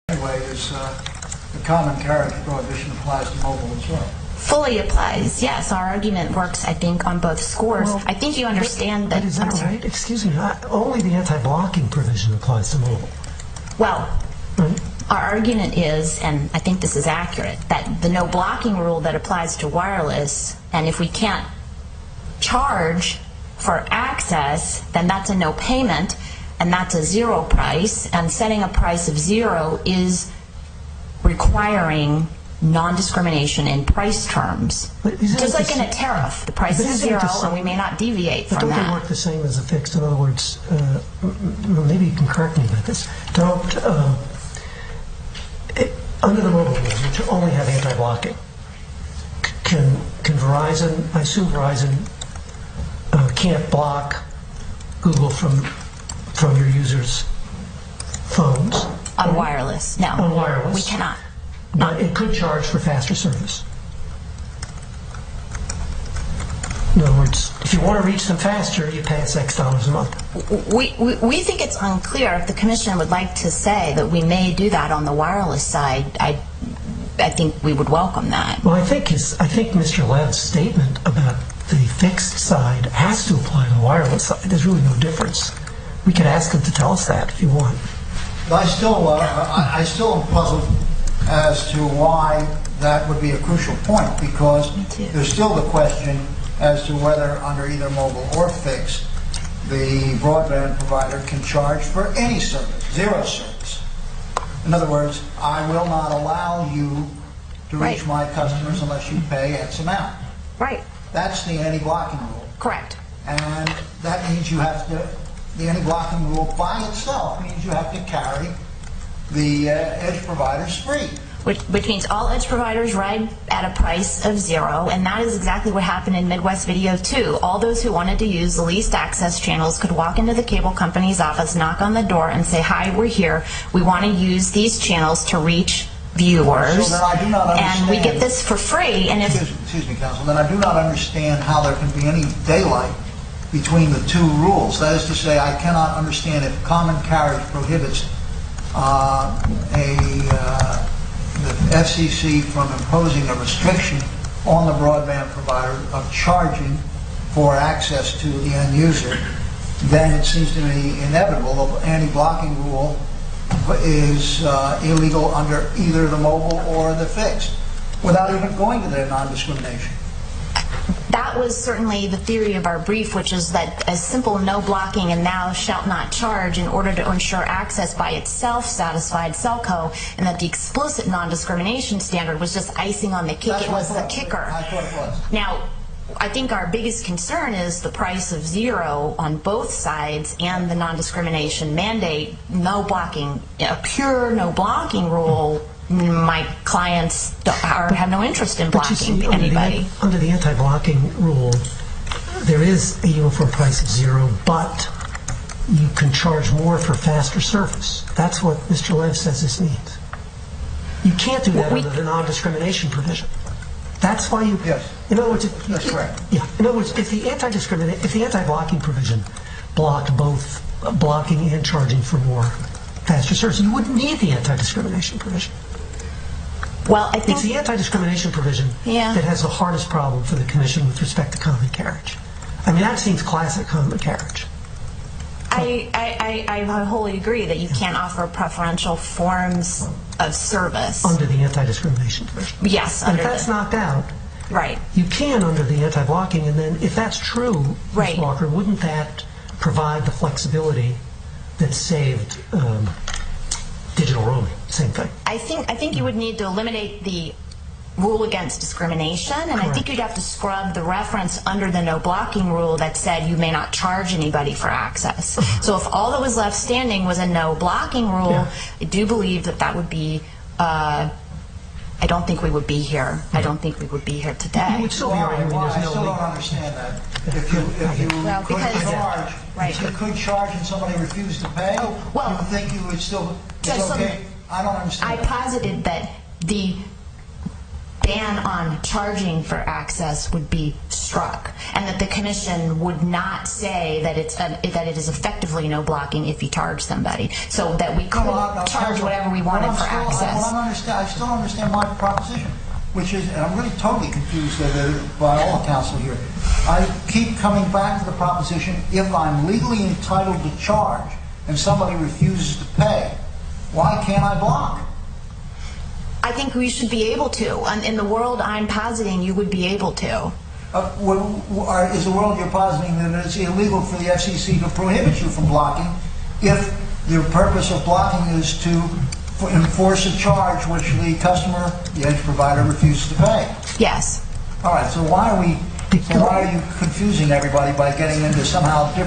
Anyway, the common carriage prohibition applies to mobile as well. Fully applies, yes. Our argument works, I think, on both scores. Well, I think you understand that. But is that right? Excuse me. Only the anti-blocking provision applies to mobile. Well, right? Our argument is, and I think this is accurate, that the no blocking rule that applies to wireless, and if we can't charge for access, then that's a no payment, and that's a zero price, and setting a price of zero is requiring non-discrimination in price terms. Just like in a tariff, the price is zero and we may not deviate from that. But don't they work the same as a fixed? In other words, maybe you can correct me about this. Under the mobile rules, which only have anti-blocking, can Verizon, I assume Verizon can't block Google from your users' phones? On wireless, no. On wireless? We cannot. But it could charge for faster service. In other words, if you want to reach them faster, you pay us X dollars a month. We think it's unclear. If the Commission would like to say that we may do that on the wireless side, I think we would welcome that. Well, I think Mr. Lev's statement about the fixed side has to apply to the wireless side. There's really no difference. We could ask him to tell us that if you want. But I still am puzzled as to why that would be a crucial point, because there's still the question as to whether under either mobile or fixed, the broadband provider can charge for any service, zero service. In other words, I will not allow you to reach my customers unless you pay X amount. Right. That's the anti-blocking rule. Correct. And that means you have to, the anti-blocking rule by itself means you have to carry the edge providers free. Which means all edge providers ride at a price of zero, and that is exactly what happened in Midwest Video 2. All those who wanted to use the least access channels could walk into the cable company's office, knock on the door, and say, "Hi, we're here. We want to use these channels to reach viewers, So then I do not understand, and we get this for free." And if excuse me, Counsel, then I do not understand how there can be any daylight between the two rules. That is to say, I cannot understand if common carriage prohibits the FCC from imposing a restriction on the broadband provider of charging for access to the end user, then it seems to me inevitable the anti-blocking rule is illegal under either the mobile or the fixed, without even going to their non-discrimination. that was certainly the theory of our brief, which is that a simple no blocking and thou shalt not charge in order to ensure access by itself satisfied Selco, and that the explicit non-discrimination standard was just icing on the cake. It was the kicker. I thought it was. Now, I think our biggest concern is the price of zero on both sides and the non-discrimination mandate. No blocking, a pure no blocking rule, my clients have no interest in blocking anybody. Under the anti-blocking rule, there is a uniform price of zero, but you can charge more for faster service. That's what Mr. Lev says this means. You can't do that under the non-discrimination provision. That's why you. Yes. In other words, that's correct. Yeah. In other words, if the anti-blocking provision blocked both blocking and charging for more faster service, you wouldn't need the anti-discrimination provision. Well, I think it's the anti-discrimination provision that has the hardest problem for the Commission with respect to common carriage. I mean, that seems classic common carriage. I wholly agree that you can't offer preferential forms of service under the anti-discrimination provision. Yes, but if that's knocked out, right, you can under the anti-blocking, and then if that's true, right, Ms. Walker, wouldn't that provide the flexibility that saved digital roaming? Same thing. I think you would need to eliminate the rule against discrimination, and correct. I think you'd have to scrub the reference under the no blocking rule that said you may not charge anybody for access. So if all that was left standing was a no blocking rule, I do believe that would be, I don't think we would be here. I don't think we would be here today. You would still be arguing there's no I still don't understand that. If you could charge and somebody refused to pay, you think you would still, it's okay? I don't understand. I posited that the ban on charging for access would be struck, and that the commission would not say that that it is effectively no blocking if you charge somebody, so that we could charge whatever we wanted for access. I still don't understand my proposition, which is, and I'm really totally confused by all the counsel here. I keep coming back to the proposition, if I'm legally entitled to charge and somebody refuses to pay, why can't I block? I think we should be able to. In the world I'm positing, you would be able to. Is the world you're positing that it's illegal for the FCC to prohibit you from blocking if the purpose of blocking is to enforce a charge which the customer, the edge provider, refuses to pay? Yes. All right, so why are you confusing everybody by getting into somehow different